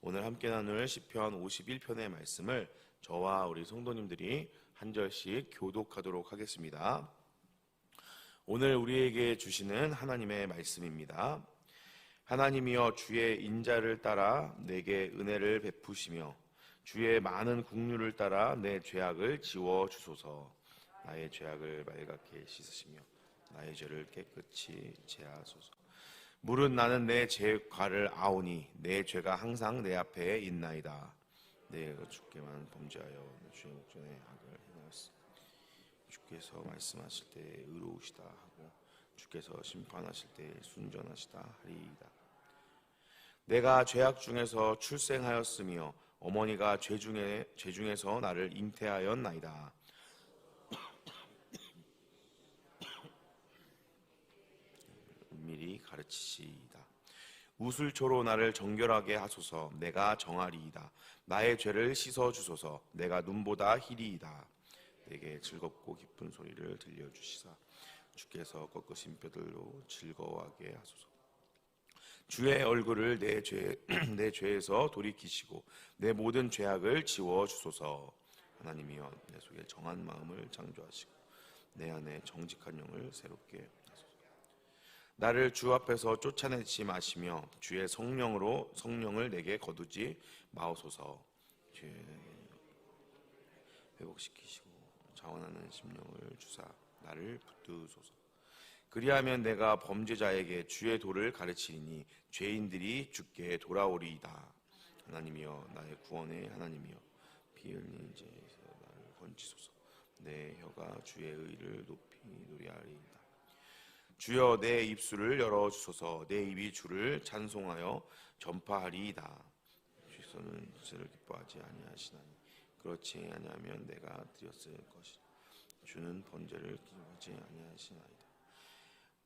오늘 함께 나눌 시편 51편의 말씀을 저와 우리 성도님들이 한 절씩 교독하도록 하겠습니다. 오늘 우리에게 주시는 하나님의 말씀입니다. 하나님이여 주의 인자를 따라 내게 은혜를 베푸시며 주의 많은 국류를 따라 내 죄악을 지워 주소서. 나의 죄악을 말갛게 씻으시며 나의 죄를 깨끗이 제하소서. 물은 나는 내 죄과를 아오니 내 죄가 항상 내 앞에 있나이다. 내가 주께만 범죄하여 주의 목전에 악을 행하였으니 주께서 말씀하실 때 의로우시다 하고 주께서 심판하실 때 순전하시다 하리이다. 내가 죄악 중에서 출생하였으며 어머니가 죄 중에서 나를 잉태하였나이다. 미리 가르치시이다. 우슬초로 나를 정결하게 하소서. 내가 정하리이다. 나의 죄를 씻어 주소서. 내가 눈보다 희리이다. 내게 즐겁고 기쁜 소리를 들려주시사 주께서 꺾으신 뼈들로 즐거워하게 하소서. 주의 얼굴을 내 죄에서 돌이키시고 내 모든 죄악을 지워 주소서. 하나님이여 내 속에 정한 마음을 창조하시고 내 안에 정직한 영을 새롭게 하소서. 나를 주 앞에서 쫓아내지 마시며 주의 성령을 내게 거두지 마옵소서. 주의 회복시키시고 자원하는 심령을 주사 나를 붙드소서. 그리하면 내가 범죄자에게 주의 도를 가르치리니 죄인들이 주께 돌아오리이다. 하나님이여 나의 구원의 하나님이여 피 흘린 죄에서 나를 건지소서. 내 혀가 주의 의를 높이 노래하리이다. 주여 내 입술을 열어주소서. 내 입이 주를 찬송하여 전파하리이다. 주께서는 죄를 기뻐하지 아니하시나니 그렇지 아니하면 내가 드렸을 것이다. 주는 번제를 기뻐하지 아니하시나이다.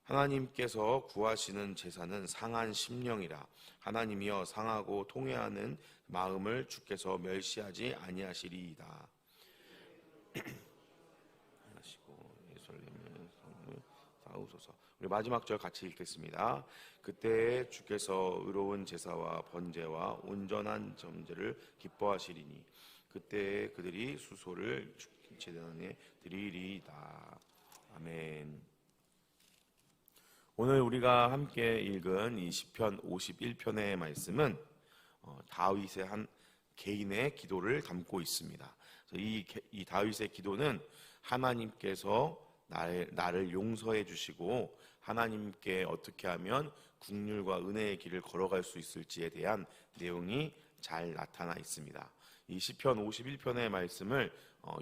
하나님께서 구하시는 제사는 상한 심령이라. 하나님이여 상하고 통회하는 마음을 주께서 멸시하지 아니하시리이다. 하시고 예루살렘의 성을 쌓으소서. 우리 마지막 절 같이 읽겠습니다. 그때 주께서 의로운 제사와 번제와 온전한 점제를 기뻐하시리니 그때 그들이 수소를 제단에 드리리이다. 아멘. 오늘 우리가 함께 읽은 이 시편 51편의 말씀은 다윗의 한 개인의 기도를 담고 있습니다. 이 다윗의 기도는 하나님께서 나를 용서해 주시고 하나님께 어떻게 하면 국률과 은혜의 길을 걸어갈 수 있을지에 대한 내용이 잘 나타나 있습니다. 이 시편 51편의 말씀을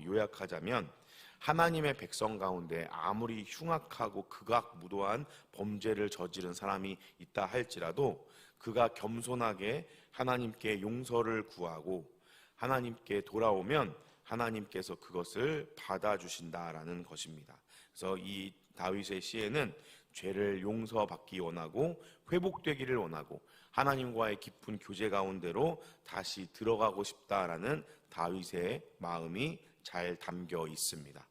요약하자면 하나님의 백성 가운데 아무리 흉악하고 극악무도한 범죄를 저지른 사람이 있다 할지라도 그가 겸손하게 하나님께 용서를 구하고 하나님께 돌아오면 하나님께서 그것을 받아주신다라는 것입니다. 그래서 이 다윗의 시에는 죄를 용서받기 원하고 회복되기를 원하고 하나님과의 깊은 교제 가운데로 다시 들어가고 싶다라는 다윗의 마음이 잘 담겨 있습니다.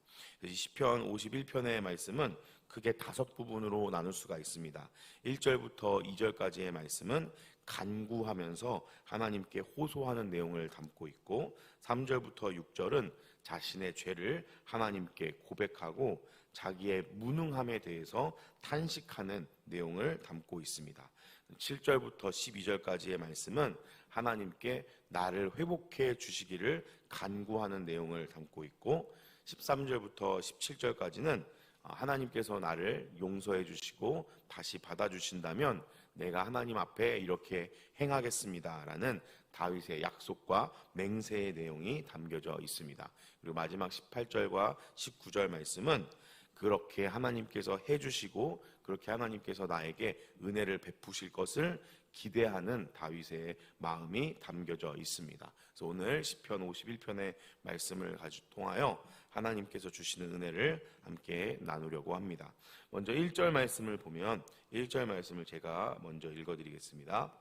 시편 51편의 말씀은 크게 5부분으로 나눌 수가 있습니다. 1절부터 2절까지의 말씀은 간구하면서 하나님께 호소하는 내용을 담고 있고 3절부터 6절은 자신의 죄를 하나님께 고백하고 자기의 무능함에 대해서 탄식하는 내용을 담고 있습니다. 7절부터 12절까지의 말씀은 하나님께 나를 회복해 주시기를 간구하는 내용을 담고 있고 13절부터 17절까지는 하나님께서 나를 용서해 주시고 다시 받아주신다면 내가 하나님 앞에 이렇게 행하겠습니다라는 다윗의 약속과 맹세의 내용이 담겨져 있습니다. 그리고 마지막 18절과 19절 말씀은 그렇게 하나님께서 해주시고 그렇게 하나님께서 나에게 은혜를 베푸실 것을 기대하는 다윗의 마음이 담겨져 있습니다. 그래서 오늘 시편 51편의 말씀을 통하여 하나님께서 주시는 은혜를 함께 나누려고 합니다. 먼저 1절 말씀을 보면 1절 말씀을 제가 먼저 읽어드리겠습니다.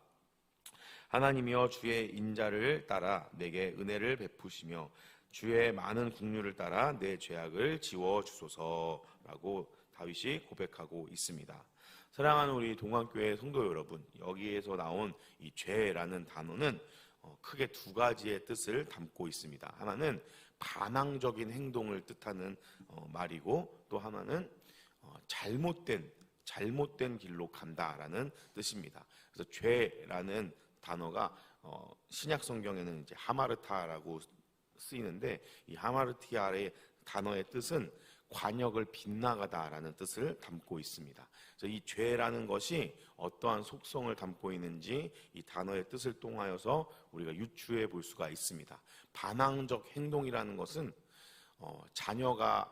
하나님이여 주의 인자를 따라 내게 은혜를 베푸시며 주의 많은 국류를 따라 내 죄악을 지워 주소서라고 다윗이 고백하고 있습니다. 사랑하는 우리 동안교회 성도 여러분, 여기에서 나온 이 죄라는 단어는 크게 두 가지의 뜻을 담고 있습니다. 하나는 반항적인 행동을 뜻하는 말이고, 또 하나는 잘못된 길로 간다라는 뜻입니다. 그래서 죄라는 단어가 신약 성경에는 이제 하마르타라고 쓰이는데, 이 하마르티아의 단어의 뜻은 관역을 빗나가다라는 뜻을 담고 있습니다. 그래서 이 죄라는 것이 어떠한 속성을 담고 있는지 이 단어의 뜻을 통하여서 우리가 유추해 볼 수가 있습니다. 반항적 행동이라는 것은 자녀가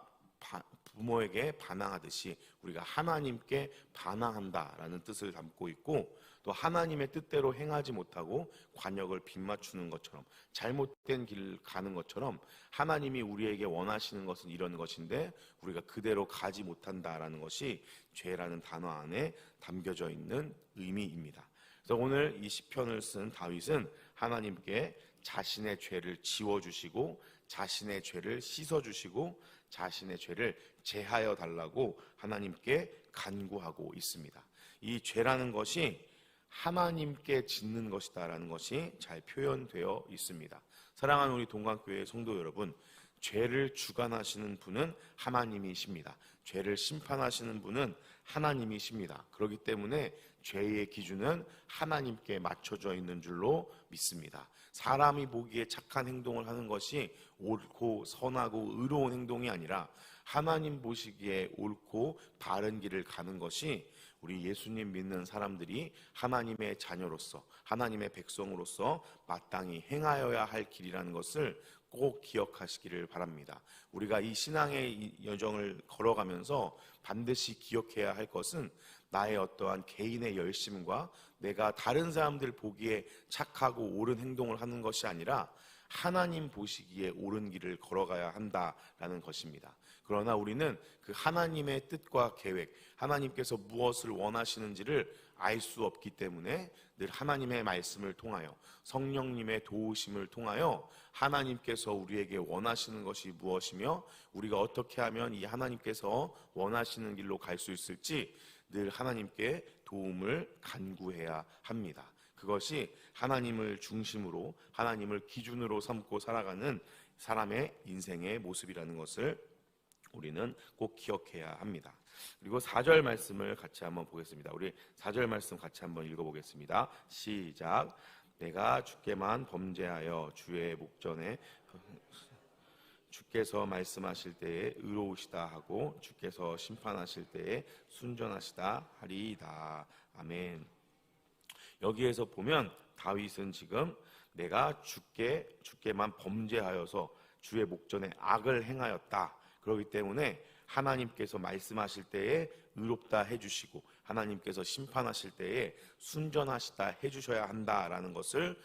부모에게 반항하듯이 우리가 하나님께 반항한다라는 뜻을 담고 있고, 또 하나님의 뜻대로 행하지 못하고 관역을 빗맞추는 것처럼, 잘못된 길 가는 것처럼 하나님이 우리에게 원하시는 것은 이런 것인데 우리가 그대로 가지 못한다라는 것이 죄라는 단어 안에 담겨져 있는 의미입니다. 그래서 오늘 이 시편을 쓴 다윗은 하나님께 자신의 죄를 지워주시고, 자신의 죄를 씻어주시고, 자신의 죄를 제하여 달라고 하나님께 간구하고 있습니다. 이 죄라는 것이 하나님께 짓는 것이다라는 것이 잘 표현되어 있습니다. 사랑하는 우리 동관교회 성도 여러분, 죄를 주관하시는 분은 하나님이십니다. 죄를 심판하시는 분은 하나님이십니다. 그렇기 때문에 죄의 기준은 하나님께 맞춰져 있는 줄로 믿습니다. 사람이 보기에 착한 행동을 하는 것이 옳고 선하고 의로운 행동이 아니라 하나님 보시기에 옳고 바른 길을 가는 것이 우리 예수님 믿는 사람들이 하나님의 자녀로서, 하나님의 백성으로서 마땅히 행하여야 할 길이라는 것을 꼭 기억하시기를 바랍니다. 우리가 이 신앙의 여정을 걸어가면서 반드시 기억해야 할 것은 나의 어떠한 개인의 열심과 내가 다른 사람들 보기에 착하고 옳은 행동을 하는 것이 아니라 하나님 보시기에 옳은 길을 걸어가야 한다라는 것입니다. 그러나 우리는 그 하나님의 뜻과 계획, 하나님께서 무엇을 원하시는지를 알 수 없기 때문에 늘 하나님의 말씀을 통하여, 성령님의 도우심을 통하여 하나님께서 우리에게 원하시는 것이 무엇이며 우리가 어떻게 하면 이 하나님께서 원하시는 길로 갈 수 있을지 늘 하나님께 도움을 간구해야 합니다. 그것이 하나님을 중심으로, 하나님을 기준으로 삼고 살아가는 사람의 인생의 모습이라는 것을 우리는 꼭 기억해야 합니다. 그리고 4절 말씀을 같이 한번 보겠습니다. 우리 4절 말씀 같이 한번 읽어보겠습니다. 시작. 내가 주께만 범죄하여 주의 목전에 주께서 말씀하실 때에 의로우시다 하고 주께서 심판하실 때에 순전하시다 하리이다. 아멘. 여기에서 보면 다윗은 지금 내가 주께만 범죄하여서 주의 목전에 악을 행하였다. 그렇기 때문에 하나님께서 말씀하실 때에 의롭다 해주시고 하나님께서 심판하실 때에 순전하시다 해주셔야 한다라는 것을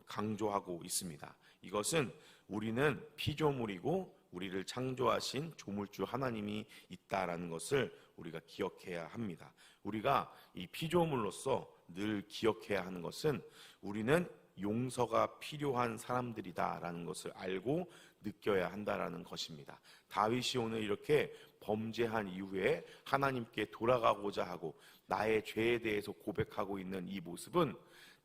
강조하고 있습니다. 이것은 우리는 피조물이고 우리를 창조하신 조물주 하나님이 있다라는 것을 우리가 기억해야 합니다. 우리가 이 피조물로서 늘 기억해야 하는 것은 우리는 용서가 필요한 사람들이다라는 것을 알고 느껴야 한다라는 것입니다. 다윗이 오늘 이렇게 범죄한 이후에 하나님께 돌아가고자 하고 나의 죄에 대해서 고백하고 있는 이 모습은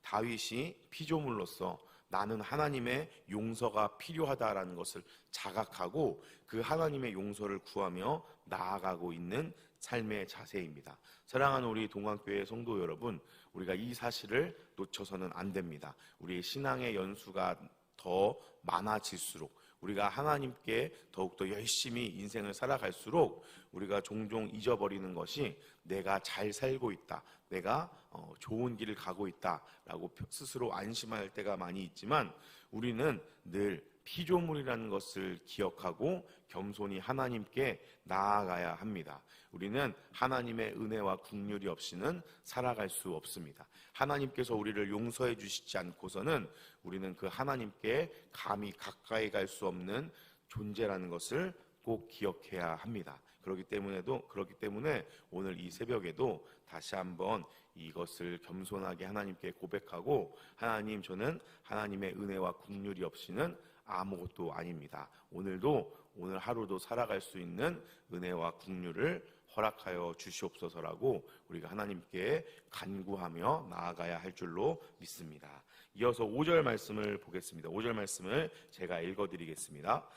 다윗이 피조물로서 나는 하나님의 용서가 필요하다라는 것을 자각하고 그 하나님의 용서를 구하며 나아가고 있는 삶의 자세입니다. 사랑하는 우리 동관교회 성도 여러분, 우리가 이 사실을 놓쳐서는 안 됩니다. 우리의 신앙의 연수가 더 많아질수록, 우리가 하나님께 더욱더 열심히 인생을 살아갈수록 우리가 종종 잊어버리는 것이 내가 잘 살고 있다, 내가 좋은 길을 가고 있다라고 스스로 안심할 때가 많이 있지만 우리는 늘 피조물이라는 것을 기억하고 겸손히 하나님께 나아가야 합니다. 우리는 하나님의 은혜와 긍휼이 없이는 살아갈 수 없습니다. 하나님께서 우리를 용서해 주시지 않고서는 우리는 그 하나님께 감히 가까이 갈 수 없는 존재라는 것을 꼭 기억해야 합니다. 그렇기 때문에 오늘 이 새벽에도 다시 한번 이것을 겸손하게 하나님께 고백하고, 하나님, 저는 하나님의 은혜와 긍휼이 없이는 아무것도 아닙니다. 오늘 하루도 살아갈 수 있는 은혜와 긍휼을 허락하여 주시옵소서라고 우리가 하나님께 간구하며 나아가야 할 줄로 믿습니다. 이어서 5절 말씀을 보겠습니다. 5절 말씀을 제가 읽어드리겠습니다.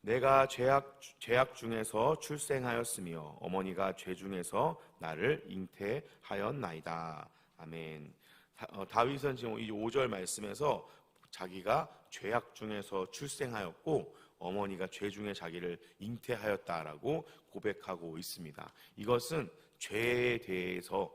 내가 죄악 중에서 출생하였으며 어머니가 죄 중에서 나를 잉태하였나이다. 아멘. 다윗은 지금 이 5절 말씀에서 자기가 죄악 중에서 출생하였고 어머니가 죄 중에 자기를 잉태하였다라고 고백하고 있습니다. 이것은 죄에 대해서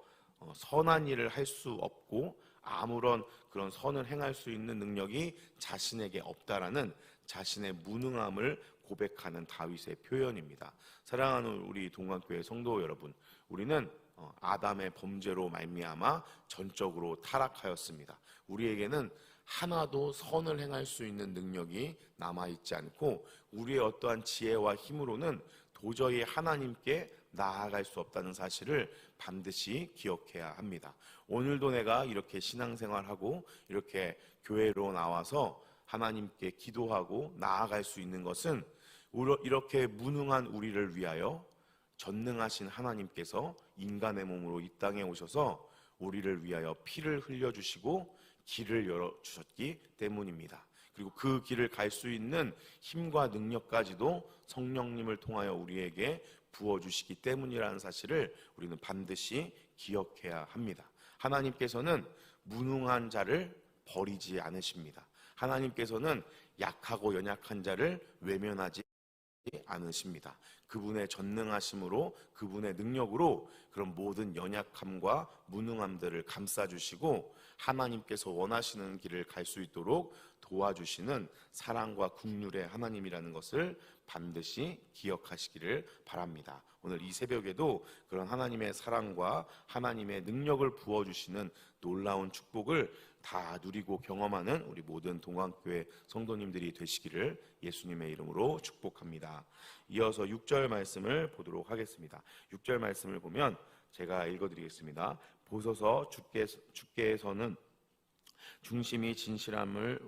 선한 일을 할 수 없고 아무런 그런 선을 행할 수 있는 능력이 자신에게 없다라는 자신의 무능함을 고백하는 다윗의 표현입니다. 사랑하는 우리 동안교회 성도 여러분, 우리는 아담의 범죄로 말미암아 전적으로 타락하였습니다. 우리에게는 하나도 선을 행할 수 있는 능력이 남아있지 않고 우리의 어떠한 지혜와 힘으로는 도저히 하나님께 나아갈 수 없다는 사실을 반드시 기억해야 합니다. 오늘도 내가 이렇게 신앙생활하고 이렇게 교회로 나와서 하나님께 기도하고 나아갈 수 있는 것은 이렇게 무능한 우리를 위하여 전능하신 하나님께서 인간의 몸으로 이 땅에 오셔서 우리를 위하여 피를 흘려주시고 길을 열어주셨기 때문입니다. 그리고 그 길을 갈 수 있는 힘과 능력까지도 성령님을 통하여 우리에게 부어주시기 때문이라는 사실을 우리는 반드시 기억해야 합니다. 하나님께서는 무능한 자를 버리지 않으십니다. 하나님께서는 약하고 연약한 자를 외면하지 않으십니다. 그분의 전능하심으로 그분의 능력으로 그런 모든 연약함과 무능함들을 감싸주시고 하나님께서 원하시는 길을 갈 수 있도록 도와주시는 사랑과 긍휼의 하나님이라는 것을 반드시 기억하시기를 바랍니다. 오늘 이 새벽에도 그런 하나님의 사랑과 하나님의 능력을 부어주시는 놀라운 축복을 다 누리고 경험하는 우리 모든 동안교회 성도님들이 되시기를 예수님의 이름으로 축복합니다. 이어서 6절 말씀을 보도록 하겠습니다. 6절 말씀을 보면 제가 읽어드리겠습니다. 보소서 주께서는 중심이 진실함을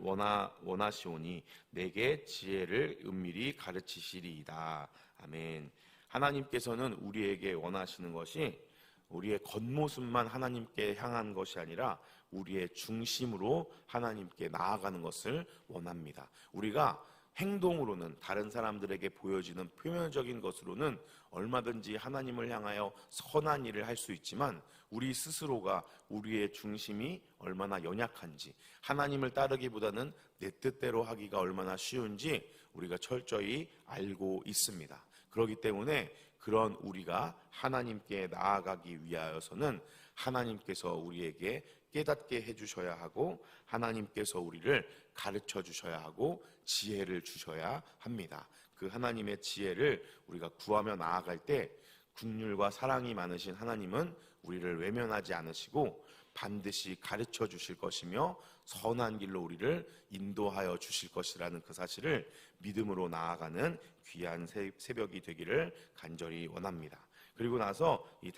원하시오니 내게 지혜를 은밀히 가르치시리이다. 아멘. 하나님께서는 우리에게 원하시는 것이 우리의 겉모습만 하나님께 향한 것이 아니라 우리의 중심으로 하나님께 나아가는 것을 원합니다. 우리가 행동으로는 다른 사람들에게 보여지는 표면적인 것으로는 얼마든지 하나님을 향하여 선한 일을 할 수 있지만 우리 스스로가 우리의 중심이 얼마나 연약한지 하나님을 따르기보다는 내 뜻대로 하기가 얼마나 쉬운지 우리가 철저히 알고 있습니다. 그렇기 때문에 그런 우리가 하나님께 나아가기 위하여서는 하나님께서 우리에게 깨닫게 해주셔야 하고 하나님께서 우리를 가르쳐 주셔야 하고 지혜를 주셔야 합니다. 그 하나님의 지혜를 우리가 구하며 나아갈 때 긍휼과 사랑이 많으신 하나님은 우리를 외면하지 않으시고 반드시 가르쳐 주실 것이며 선한 길로 우리를 인도하여 주실 것이라는 그 사실을 믿음으로 나아가는 귀한 새벽이 되기를 간절히 원합니다. 그리고 나서 이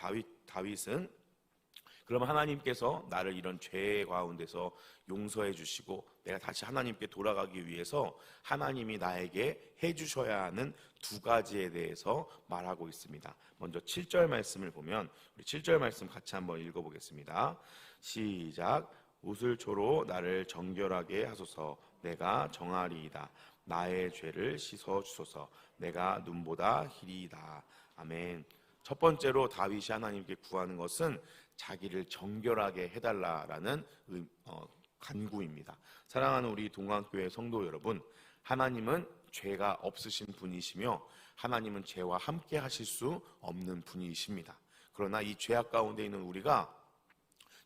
다윗은 그럼 하나님께서 나를 이런 죄 가운데서 용서해 주시고 내가 다시 하나님께 돌아가기 위해서 하나님이 나에게 해주셔야 하는 두 가지에 대해서 말하고 있습니다. 먼저 7절 말씀을 보면 우리 7절 말씀 같이 한번 읽어보겠습니다. 시작. 우슬초로 나를 정결하게 하소서. 내가 정하리이다. 나의 죄를 씻어 주소서. 내가 눈보다 희리이다. 아멘. 첫 번째로 다윗이 하나님께 구하는 것은 자기를 정결하게 해달라라는 간구입니다. 사랑하는 우리 동안교회 성도 여러분, 하나님은 죄가 없으신 분이시며 하나님은 죄와 함께 하실 수 없는 분이십니다. 그러나 이 죄악 가운데 있는 우리가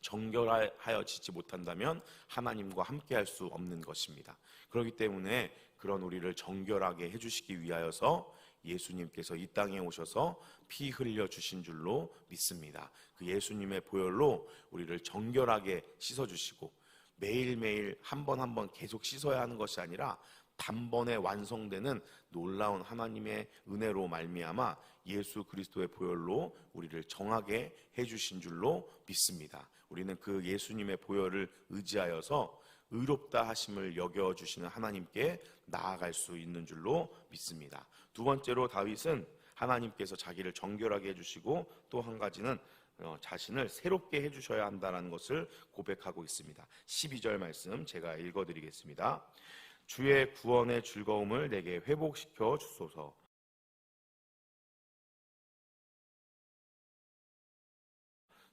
정결하여 지지 못한다면 하나님과 함께 할 수 없는 것입니다. 그렇기 때문에 그런 우리를 정결하게 해주시기 위하여서 예수님께서 이 땅에 오셔서 피 흘려 주신 줄로 믿습니다. 그 예수님의 보혈로 우리를 정결하게 씻어주시고 매일매일 한 번 한 번 계속 씻어야 하는 것이 아니라 단번에 완성되는 놀라운 하나님의 은혜로 말미암아 예수 그리스도의 보혈로 우리를 정하게 해주신 줄로 믿습니다. 우리는 그 예수님의 보혈을 의지하여서 의롭다 하심을 여겨주시는 하나님께 나아갈 수 있는 줄로 믿습니다. 두 번째로 다윗은 하나님께서 자기를 정결하게 해주시고 또 한 가지는 자신을 새롭게 해주셔야 한다는 것을 고백하고 있습니다. 12절 말씀 제가 읽어드리겠습니다. 주의 구원의 즐거움을 내게 회복시켜 주소서.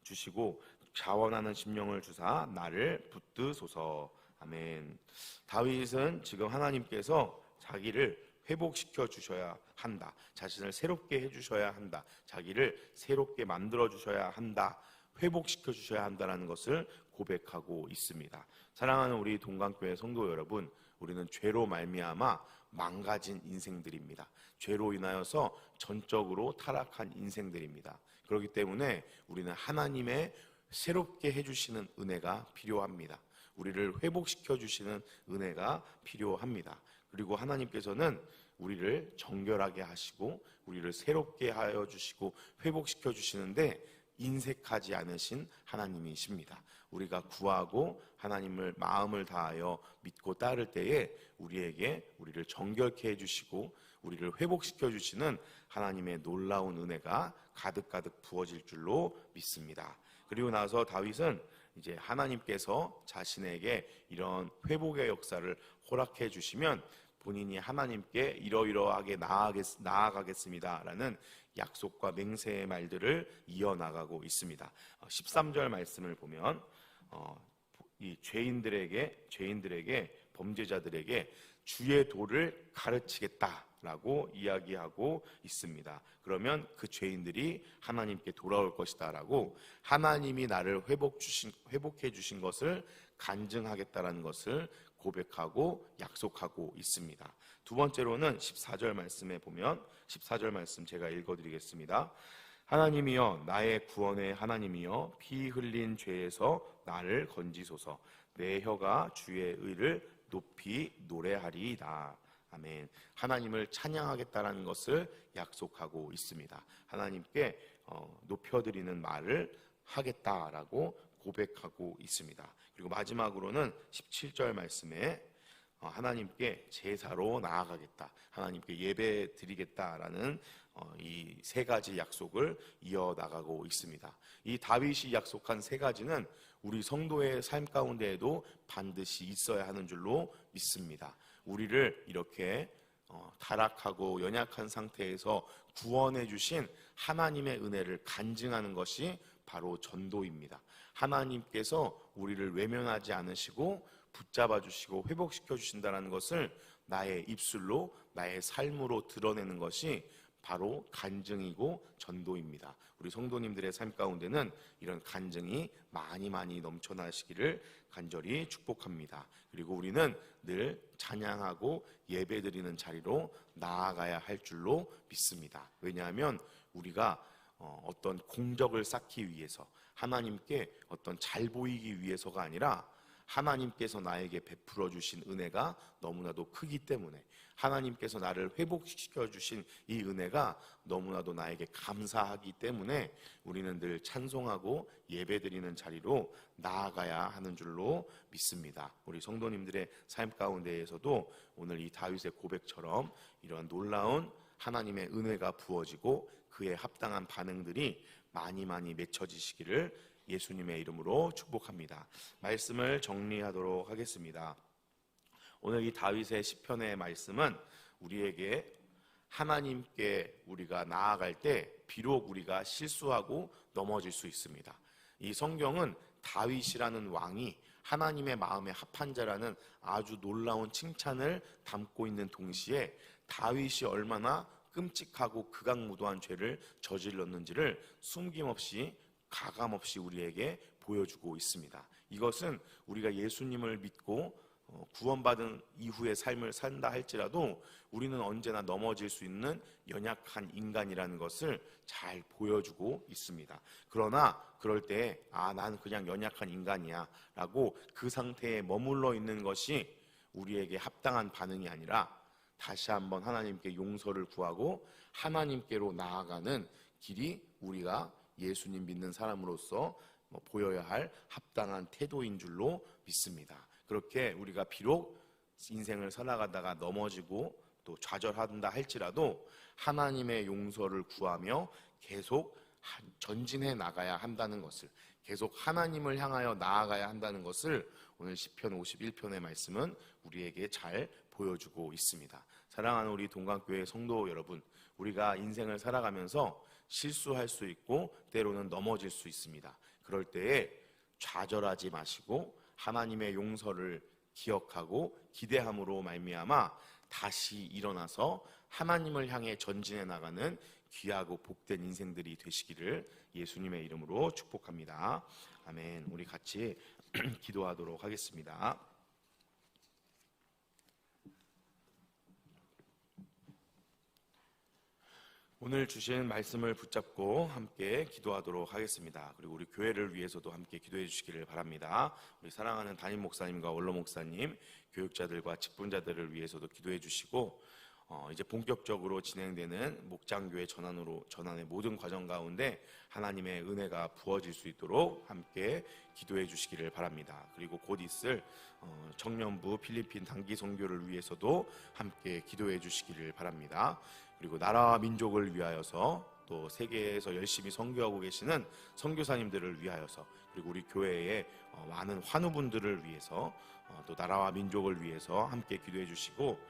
주시고 자원하는 심령을 주사 나를 붙드소서. 아멘. 다윗은 지금 하나님께서 자기를 회복시켜 주셔야 한다, 자신을 새롭게 해주셔야 한다, 자기를 새롭게 만들어 주셔야 한다, 회복시켜 주셔야 한다는 것을 고백하고 있습니다. 사랑하는 우리 동강교회 성도 여러분, 우리는 죄로 말미암아 망가진 인생들입니다. 죄로 인하여서 전적으로 타락한 인생들입니다. 그렇기 때문에 우리는 하나님의 새롭게 해주시는 은혜가 필요합니다. 우리를 회복시켜 주시는 은혜가 필요합니다. 그리고 하나님께서는 우리를 정결하게 하시고 우리를 새롭게 하여 주시고 회복시켜 주시는데 인색하지 않으신 하나님이십니다. 우리가 구하고 하나님을 마음을 다하여 믿고 따를 때에 우리를 정결케 해주시고 우리를 회복시켜 주시는 하나님의 놀라운 은혜가 가득가득 부어질 줄로 믿습니다. 그리고 나서 다윗은 이제 하나님께서 자신에게 이런 회복의 역사를 허락해 주시면 본인이 하나님께 이러이러하게 나아가겠습니다라는 약속과 맹세의 말들을 이어나가고 있습니다. 13절 말씀을 보면 이 죄인들에게 범죄자들에게 주의 도를 가르치겠다라고 이야기하고 있습니다. 그러면 그 죄인들이 하나님께 돌아올 것이다라고 하나님이 나를 회복해 주신 것을 간증하겠다라는 것을 고백하고 약속하고 있습니다. 두 번째로는 14절 말씀에 보면 14절 말씀 제가 읽어드리겠습니다. 하나님이여 나의 구원의 하나님이여 피 흘린 죄에서 나를 건지소서. 내 혀가 주의 의를 높이 노래하리이다. 아멘. 하나님을 찬양하겠다는 것을 약속하고 있습니다. 하나님께 높여드리는 말을 하겠다라고 고백하고 있습니다. 그리고 마지막으로는 17절 말씀에 하나님께 제사로 나아가겠다, 하나님께 예배 드리겠다라는 이 세 가지 약속을 이어나가고 있습니다. 이 다윗이 약속한 세 가지는 우리 성도의 삶 가운데에도 반드시 있어야 하는 줄로 믿습니다. 우리를 이렇게 타락하고 연약한 상태에서 구원해 주신 하나님의 은혜를 간증하는 것이 바로 전도입니다. 하나님께서 우리를 외면하지 않으시고 붙잡아 주시고 회복시켜 주신다는 것을 나의 입술로 나의 삶으로 드러내는 것이 바로 간증이고 전도입니다. 우리 성도님들의 삶 가운데는 이런 간증이 많이 넘쳐나시기를 간절히 축복합니다. 그리고 우리는 늘 찬양하고 예배드리는 자리로 나아가야 할 줄로 믿습니다. 왜냐하면 우리가 어떤 공적을 쌓기 위해서, 하나님께 어떤 잘 보이기 위해서가 아니라 하나님께서 나에게 베풀어 주신 은혜가 너무나도 크기 때문에, 하나님께서 나를 회복시켜 주신 이 은혜가 너무나도 나에게 감사하기 때문에 우리는 늘 찬송하고 예배드리는 자리로 나아가야 하는 줄로 믿습니다. 우리 성도님들의 삶 가운데에서도 오늘 이 다윗의 고백처럼 이런 놀라운 하나님의 은혜가 부어지고 그에 합당한 반응들이 많이 맺혀지시기를 예수님의 이름으로 축복합니다. 말씀을 정리하도록 하겠습니다. 오늘 이 다윗의 시편의 말씀은 우리에게 하나님께 우리가 나아갈 때 비록 우리가 실수하고 넘어질 수 있습니다. 이 성경은 다윗이라는 왕이 하나님의 마음에 합한 자라는 아주 놀라운 칭찬을 담고 있는 동시에 다윗이 얼마나 끔찍하고 극악무도한 죄를 저질렀는지를 숨김없이 가감없이 우리에게 보여주고 있습니다. 이것은 우리가 예수님을 믿고 구원받은 이후의 삶을 산다 할지라도 우리는 언제나 넘어질 수 있는 연약한 인간이라는 것을 잘 보여주고 있습니다. 그러나 그럴 때 난 그냥 연약한 인간이야 라고 그 상태에 머물러 있는 것이 우리에게 합당한 반응이 아니라 다시 한번 하나님께 용서를 구하고 하나님께로 나아가는 길이 우리가 예수님 믿는 사람으로서 보여야 할 합당한 태도인 줄로 믿습니다. 그렇게 우리가 비록 인생을 살아가다가 넘어지고 또 좌절한다 할지라도 하나님의 용서를 구하며 계속 전진해 나가야 한다는 것을, 계속 하나님을 향하여 나아가야 한다는 것을 오늘 시편 51편의 말씀은 우리에게 잘 보여주고 있습니다. 사랑하는 우리 동강교회 성도 여러분, 우리가 인생을 살아가면서 실수할 수 있고 때로는 넘어질 수 있습니다. 그럴 때에 좌절하지 마시고 하나님의 용서를 기억하고 기대함으로 말미암아 다시 일어나서 하나님을 향해 전진해 나가는 귀하고 복된 인생들이 되시기를 예수님의 이름으로 축복합니다. 아멘. 우리 같이 기도하도록 하겠습니다. 오늘 주신 말씀을 붙잡고 함께 기도하도록 하겠습니다. 그리고 우리 교회를 위해서도 함께 기도해 주시기를 바랍니다. 우리 사랑하는 담임 목사님과 원로 목사님, 교육자들과 직분자들을 위해서도 기도해 주시고, 이제 본격적으로 진행되는 목장교회 전환의 모든 과정 가운데 하나님의 은혜가 부어질 수 있도록 함께 기도해 주시기를 바랍니다. 그리고 곧 있을 청년부 필리핀 단기 선교를 위해서도 함께 기도해 주시기를 바랍니다. 그리고 나라와 민족을 위하여서, 또 세계에서 열심히 선교하고 계시는 선교사님들을 위하여서, 그리고 우리 교회의 많은 환우분들을 위해서, 또 나라와 민족을 위해서 함께 기도해 주시고,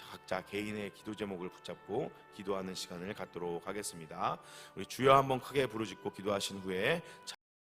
각자 개인의 기도 제목을 붙잡고 기도하는 시간을 갖도록 하겠습니다. 우리 주여 한번 크게 부르짖고 기도하신 후에